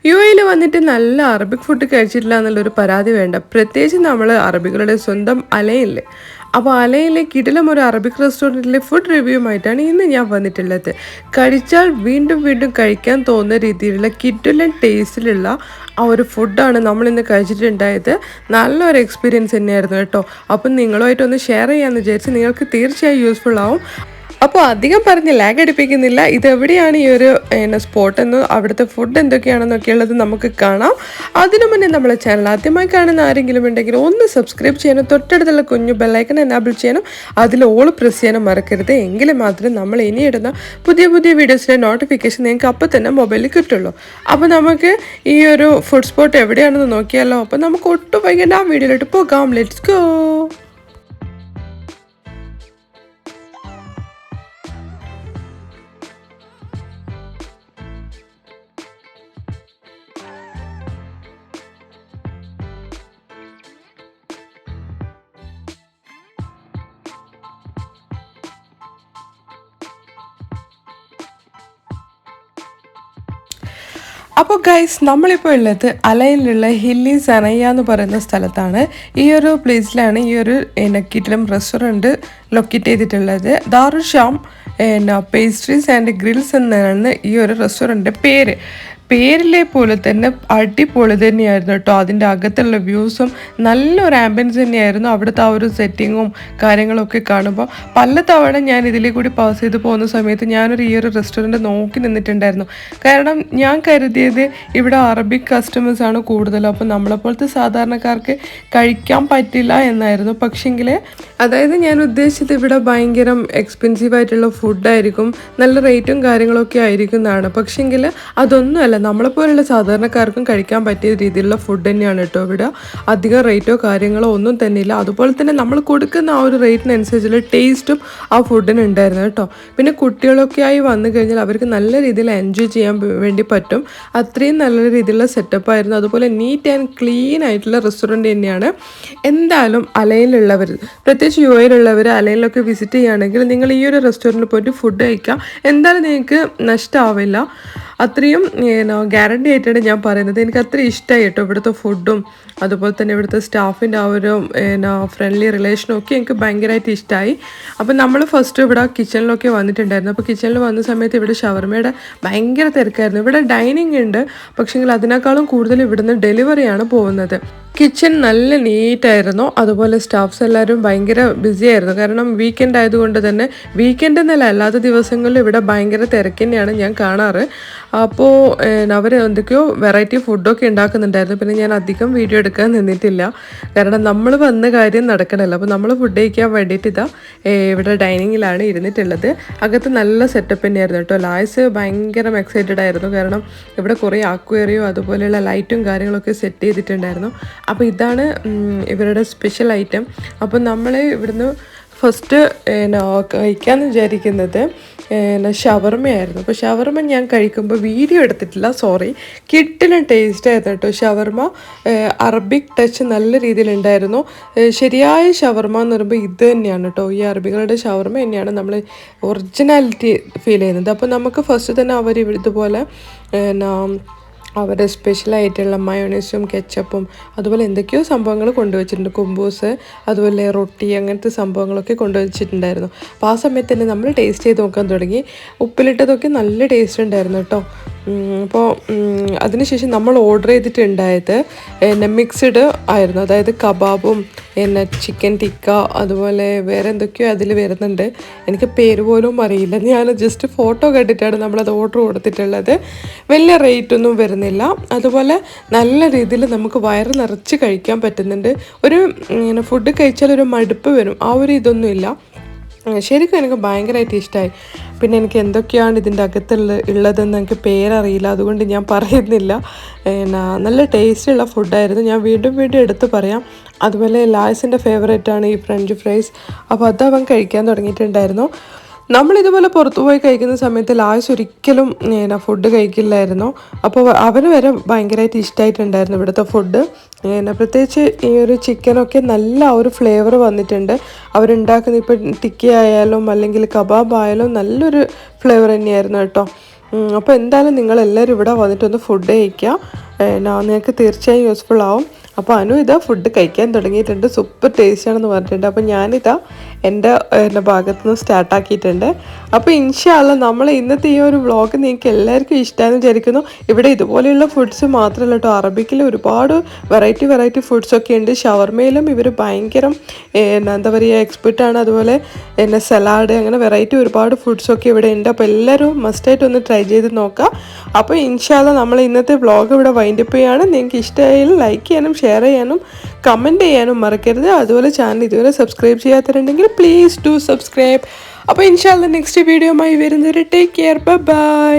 യുഎഇയിൽ വന്നിട്ട് നല്ല Arabic food കഴിച്ചിട്ടില്ല എന്നുള്ളൊരു പരാതി വേണ്ട. പ്രത്യേകിച്ച് നമ്മൾ അറബികളുടെ സ്വന്തം അലയില്ലേ, അപ്പോൾ അലയിലെ കിടിലം ഒരു അറബിക് റെസ്റ്റോറൻറ്റിലെ ഫുഡ് റിവ്യൂമായിട്ടാണ് ഇന്ന് ഞാൻ വന്നിട്ടുള്ളത്. കഴിച്ചാൽ വീണ്ടും വീണ്ടും കഴിക്കാൻ തോന്നുന്ന രീതിയിലുള്ള കിടിലൻ ടേസ്റ്റിലുള്ള ആ ഒരു ഫുഡാണ് നമ്മളിന്ന് കഴിച്ചിട്ടുണ്ടായത്. നല്ലൊരു എക്സ്പീരിയൻസ് തന്നെയായിരുന്നു കേട്ടോ. അപ്പം നിങ്ങളുമായിട്ടൊന്ന് ഷെയർ ചെയ്യാമെന്ന് വിചാരിച്ച്, നിങ്ങൾക്ക് തീർച്ചയായും യൂസ്ഫുൾ ആവും. അപ്പോൾ അധികം പറഞ്ഞ് ലാഗ് അടിപ്പിക്കുന്നില്ല. ഇതെവിടെയാണ് ഈ ഒരു സ്പോട്ടെന്ന്, അവിടുത്തെ ഫുഡ് എന്തൊക്കെയാണെന്നൊക്കെ ഉള്ളത് നമുക്ക് കാണാം. അതിനു മുന്നേ നമ്മളെ ചാനൽ ആദ്യമായി കാണുന്ന ആരെങ്കിലും ഉണ്ടെങ്കിൽ ഒന്ന് സബ്സ്ക്രൈബ് ചെയ്യാനും തൊട്ടടുത്തുള്ള കുഞ്ഞു ബെല്ലൈക്കൺ എനാബിൾ ചെയ്യാനും അതിൽ ഓൾ പ്രസ് ചെയ്യാനും മറക്കരുത്. എങ്കിൽ മാത്രമേ നമ്മൾ ഇനി ഇടുന്ന പുതിയ പുതിയ വീഡിയോസിൻ്റെ നോട്ടിഫിക്കേഷൻ നിങ്ങൾക്ക് അപ്പോൾ തന്നെ മൊബൈലിൽ കിട്ടുള്ളൂ. അപ്പോൾ നമുക്ക് ഈ ഒരു ഫുഡ് സ്പോട്ട് എവിടെയാണെന്ന് നോക്കിയാലോ. അപ്പോൾ നമുക്ക് ഒട്ടും വൈകേണ്ട ആ വീഡിയോയിലോട്ട് പോകാം. Let's go. അപ്പോൾ ഗൈസ്, നമ്മളിപ്പോൾ ഉള്ളത് അലയിലുള്ള ഹില്ലി സനയ്യ എന്ന് പറയുന്ന സ്ഥലത്താണ്. ഈ ഒരു പ്ലേസിലാണ് ഈ ഒരു കിടിലം റെസ്റ്റോറൻറ്റ് ലൊക്കേറ്റ് ചെയ്തിട്ടുള്ളത്. Dar Al Sham pastries and grills എന്നാണ് ഈ ഒരു റെസ്റ്റോറൻറ്റിൻ്റെ പേര്. പേരിലെ പോലെ തന്നെ അടിപൊളി തന്നെയായിരുന്നു കേട്ടോ. അതിൻ്റെ അകത്തുള്ള വ്യൂസും നല്ലൊരു ആംബിയൻസ് തന്നെയായിരുന്നു. അവിടുത്തെ ആ ഒരു സെറ്റിങ്ങും കാര്യങ്ങളൊക്കെ കാണുമ്പോൾ പല തവണ ഞാൻ ഇതിലേ കൂടി പാസ് ചെയ്ത് പോകുന്ന സമയത്ത് ഞാനൊരു ഈ ഒരു റെസ്റ്റോറൻറ്റ് നോക്കി നിന്നിട്ടുണ്ടായിരുന്നു. കാരണം ഞാൻ കരുതിയത് ഇവിടെ അറബിക് കസ്റ്റമേഴ്സാണ് കൂടുതലും, അപ്പോൾ നമ്മളെപ്പോലത്തെ സാധാരണക്കാർക്ക് കഴിക്കാൻ പറ്റില്ല എന്നായിരുന്നു. പക്ഷെങ്കിൽ അതായത് ഞാൻ ഉദ്ദേശിച്ചത് ഇവിടെ ഭയങ്കര എക്സ്പെൻസീവ് ആയിട്ടുള്ള ഫുഡായിരിക്കും, നല്ല റേറ്റും കാര്യങ്ങളൊക്കെ ആയിരിക്കും എന്നാണ്. പക്ഷെങ്കിൽ അതൊന്നുമല്ല, നമ്മളെപ്പോലുള്ള സാധാരണക്കാർക്കും കഴിക്കാൻ പറ്റിയ രീതിയിലുള്ള ഫുഡ് തന്നെയാണ് കേട്ടോ ഇവിടെ. അധികം റേറ്റോ കാര്യങ്ങളോ ഒന്നും തന്നെ ഇല്ല. അതുപോലെ തന്നെ നമ്മൾ കൊടുക്കുന്ന ആ ഒരു റേറ്റിനനുസരിച്ചുള്ള ടേസ്റ്റും ആ ഫുഡിന് ഉണ്ടായിരുന്നു കേട്ടോ. പിന്നെ കുട്ടികളൊക്കെ ആയി വന്നു കഴിഞ്ഞാൽ അവർക്ക് നല്ല രീതിയിൽ എൻജോയ് ചെയ്യാൻ വേണ്ടി പറ്റും. അത്രയും നല്ല രീതിയിലുള്ള സെറ്റപ്പായിരുന്നു. അതുപോലെ നീറ്റ് ആൻഡ് ക്ലീൻ ആയിട്ടുള്ള റെസ്റ്റോറൻറ്റ് തന്നെയാണ്. എന്തായാലും അലയിലുള്ളവർ, പ്രത്യേകിച്ച് യുഎഇയിലുള്ളവർ അലയിലൊക്കെ വിസിറ്റ് ചെയ്യുകയാണെങ്കിൽ നിങ്ങൾ ഈ ഒരു റെസ്റ്റോറൻറ്റിൽ പോയിട്ട് ഫുഡ് കഴിക്കാം. എന്തായാലും നിങ്ങൾക്ക് നഷ്ടമാവില്ല. അത്രയും ഗ്യാരണ്ടി ആയിട്ടാണ് ഞാൻ പറയുന്നത്. എനിക്ക് അത്രയും ഇഷ്ടമായി കേട്ടോ ഇവിടുത്തെ ഫുഡും അതുപോലെ തന്നെ ഇവിടുത്തെ സ്റ്റാഫിൻ്റെ ആ ഒരു ഫ്രണ്ട്ലി റിലേഷനും ഒക്കെ എനിക്ക് ഭയങ്കരമായിട്ട് ഇഷ്ടമായി. അപ്പം നമ്മൾ ഫസ്റ്റ് ഇവിടെ കിച്ചണിലൊക്കെ വന്നിട്ടുണ്ടായിരുന്നു. അപ്പോൾ കിച്ചണിൽ വന്ന സമയത്ത് ഇവിടെ ഷവർമയുടെ ഭയങ്കര തിരക്കായിരുന്നു. ഇവിടെ ഡൈനിങ് ഉണ്ട്, പക്ഷേങ്കിൽ അതിനേക്കാളും കൂടുതൽ ഇവിടുന്ന് ഡെലിവറിയാണ് പോകുന്നത്. കിച്ചൺ നല്ല നീറ്റായിരുന്നു. അതുപോലെ സ്റ്റാഫ്സ് എല്ലാവരും ഭയങ്കര ബിസി ആയിരുന്നു. കാരണം വീക്കെൻഡ് ആയതുകൊണ്ട് തന്നെ, വീക്കെൻഡ് എന്നല്ല അല്ലാത്ത ദിവസങ്ങളിൽ ഇവിടെ ഭയങ്കര തിരക്ക് തന്നെയാണ് ഞാൻ കാണാറ്. അപ്പോൾ അവർ എന്തൊക്കെയോ വെറൈറ്റി ഫുഡൊക്കെ ഉണ്ടാക്കുന്നുണ്ടായിരുന്നു. പിന്നെ ഞാൻ അധികം വീഡിയോ എടുക്കാൻ നിന്നിട്ടില്ല, കാരണം നമ്മൾ വന്ന കാര്യം നടക്കണമല്ലോ. അപ്പോൾ നമ്മൾ ഫുഡ് കഴിക്കാൻ വേണ്ടിയിട്ട് ഇവിടെ ഡൈനിങ്ങിലാണ് ഇരുന്നിട്ടുള്ളത്. അകത്ത് നല്ല സെറ്റപ്പ് തന്നെയായിരുന്നു കേട്ടോ. ലായ്സ് ഭയങ്കര എക്സൈറ്റഡ് ആയിരുന്നു, കാരണം ഇവിടെ കുറേ ആക്വേറിയോ അതുപോലെയുള്ള ലൈറ്റും കാര്യങ്ങളൊക്കെ സെറ്റ് ചെയ്തിട്ടുണ്ടായിരുന്നു. അപ്പോൾ ഇതാണ് ഇവരുടെ സ്പെഷ്യൽ ഐറ്റം. അപ്പോൾ നമ്മൾ ഇവിടുന്ന് ഫസ്റ്റ് കഴിക്കാമെന്ന് വിചാരിക്കുന്നത് ഷവർമയായിരുന്നു. അപ്പോൾ ഷവർമ ഞാൻ കഴിക്കുമ്പോൾ വീഡിയോ എടുത്തിട്ടില്ല, സോറി. കിട്ടിലും ടേസ്റ്റ് ആയിരുന്നു കേട്ടോ ഷവർമ. അറബിക് ടച്ച് നല്ല രീതിയിലുണ്ടായിരുന്നു. ശരിയായ ഷവർമ എന്ന് പറയുമ്പോൾ ഇത് തന്നെയാണ് കേട്ടോ. ഈ അറബികളുടെ ഷവർമ തന്നെയാണ് നമ്മൾ ഒറിജിനാലിറ്റി ഫീൽ ചെയ്യുന്നത്. അപ്പോൾ നമുക്ക് ഫസ്റ്റ് തന്നെ അവർ ഇതുപോലെ അവരുടെ സ്പെഷ്യലായിട്ടുള്ള മയോണൈസും കെച്ചപ്പും അതുപോലെ എന്തൊക്കെയോ സംഭവങ്ങൾ കൊണ്ടുവച്ചിട്ടുണ്ട്. കുമ്പൂസ് അതുപോലെ റൊട്ടി അങ്ങനത്തെ സംഭവങ്ങളൊക്കെ കൊണ്ടുവച്ചിട്ടുണ്ടായിരുന്നു. അപ്പോൾ ആ സമയത്ത് തന്നെ നമ്മൾ ടേസ്റ്റ് ചെയ്ത് നോക്കാൻ തുടങ്ങി. ഉപ്പിലിട്ടതൊക്കെ നല്ല ടേസ്റ്റ് ഉണ്ടായിരുന്നു കേട്ടോ. അപ്പോൾ അതിനുശേഷം നമ്മൾ ഓർഡർ ചെയ്തിട്ടുണ്ടായത് മിക്സ്ഡ് ആയിരുന്നു. അതായത് കബാബും ചിക്കൻ ടിക്ക അതുപോലെ വേറെ എന്തൊക്കെയോ അതിൽ വരുന്നുണ്ട്. എനിക്ക് പേര് പോലും അറിയില്ല. ഞാൻ ജസ്റ്റ് ഫോട്ടോ കണ്ടിട്ടാണ് നമ്മളത് ഓർഡർ കൊടുത്തിട്ടുള്ളത്. വലിയ റേറ്റൊന്നും വരുന്നില്ല. അതുപോലെ നല്ല രീതിയിൽ നമുക്ക് വയറ് നിറച്ച് കഴിക്കാൻ പറ്റുന്നുണ്ട്. ഒരു ഫുഡ് കഴിച്ചാൽ ഒരു മടുപ്പ് വരും, ആ ഒരു ഇതൊന്നുമില്ല. ശരിക്കും എനിക്ക് ഭയങ്കരമായിട്ട് ഇഷ്ടമായി. പിന്നെ എനിക്ക് എന്തൊക്കെയാണ് ഇതിൻ്റെ ഉള്ളതെന്ന് എനിക്ക് പേരറിയില്ല, അതുകൊണ്ട് ഞാൻ പറയുന്നില്ല. നല്ല ടേസ്റ്റുള്ള ഫുഡായിരുന്നു. ഞാൻ വീണ്ടും വീണ്ടും എടുത്ത് പറയാം. അതുപോലെ ലായ്സിൻ്റെ ഫേവറേറ്റാണ് ഈ ഫ്രഞ്ച് ഫ്രൈസ്. അപ്പോൾ അതവൻ കഴിക്കാൻ തുടങ്ങിയിട്ടുണ്ടായിരുന്നു. നമ്മളിതുപോലെ പുറത്തു പോയി കഴിക്കുന്ന സമയത്ത് ലായ്സ് ഒരിക്കലും ഫുഡ് കഴിക്കില്ലായിരുന്നു. അപ്പോൾ അവന് വരെ ഭയങ്കരമായിട്ട് ഇഷ്ടമായിട്ടുണ്ടായിരുന്നു ഇവിടുത്തെ ഫുഡ്. പ്രത്യേകിച്ച് ഈ ഒരു ചിക്കനൊക്കെ നല്ല ഒരു ഫ്ലേവർ വന്നിട്ടുണ്ട്. അവരുണ്ടാക്കുന്ന ഇപ്പോൾ ടിക്ക ആയാലും അല്ലെങ്കിൽ കബാബ് ആയാലും നല്ലൊരു ഫ്ലേവർ തന്നെയായിരുന്നു കേട്ടോ. അപ്പോൾ എന്തായാലും നിങ്ങളെല്ലാവരും ഇവിടെ വന്നിട്ടൊന്ന് ഫുഡ് കഴിക്കുക. നിങ്ങൾക്ക് തീർച്ചയായും യൂസ്ഫുൾ ആവും. അപ്പോൾ അനു ഇതാ ഫുഡ് കഴിക്കാൻ തുടങ്ങിയിട്ടുണ്ട്. സൂപ്പർ ടേസ്റ്റാണെന്ന് പറഞ്ഞിട്ടുണ്ട്. അപ്പോൾ ഞാനിതാ എൻ്റെ ഭാഗത്തു നിന്ന് സ്റ്റാർട്ടാക്കിയിട്ടുണ്ട്. അപ്പോൾ ഇൻഷാ അല്ലാ നമ്മൾ ഇന്നത്തെ ഈ ഒരു വ്ളോഗ് നിങ്ങൾക്ക് എല്ലാവർക്കും ഇഷ്ടമാണെന്ന് വിചാരിക്കുന്നു. ഇവിടെ ഇതുപോലെയുള്ള ഫുഡ്സ് മാത്രമല്ല കേട്ടോ, അറബിക്കിൽ ഒരുപാട് വെറൈറ്റി ഫുഡ്സൊക്കെ ഉണ്ട്. ഷവർമയിലും ഇവർ ഭയങ്കര എന്താ പറയുക എക്സ്പെർട്ടാണ്. അതുപോലെ സലാഡ് അങ്ങനെ വെറൈറ്റി ഒരുപാട് ഫുഡ്സൊക്കെ ഇവിടെ ഉണ്ട്. അപ്പോൾ എല്ലാവരും മസ്റ്റായിട്ട് ഒന്ന് ട്രൈ ചെയ്ത് നോക്കാം. അപ്പോൾ ഇൻഷാ അല്ലാ നമ്മൾ ഇന്നത്തെ വ്ളോഗ് ഇവിടെ വൈൻഡപ്പ് ചെയ്യുകയാണ്. നിങ്ങൾക്ക് ഇഷ്ടമായാലും ലൈക്ക് ചെയ്യാനും ഷെയർ ചെയ്യാനും കമൻറ്റ് ചെയ്യാനും മറക്കരുത്. അതുപോലെ ചാനൽ ഇതുവരെ സബ്സ്ക്രൈബ് ചെയ്യാത്തവരുണ്ടെങ്കിൽ പ്ലീസ് ഡു സബ്സ്ക്രൈബ്. അപ്പോൾ ഇൻഷാ അല്ലാ നെക്സ്റ്റ് വീഡിയോയുമായി വരുന്നവരെ ടേക്ക് കെയർ, ബൈ.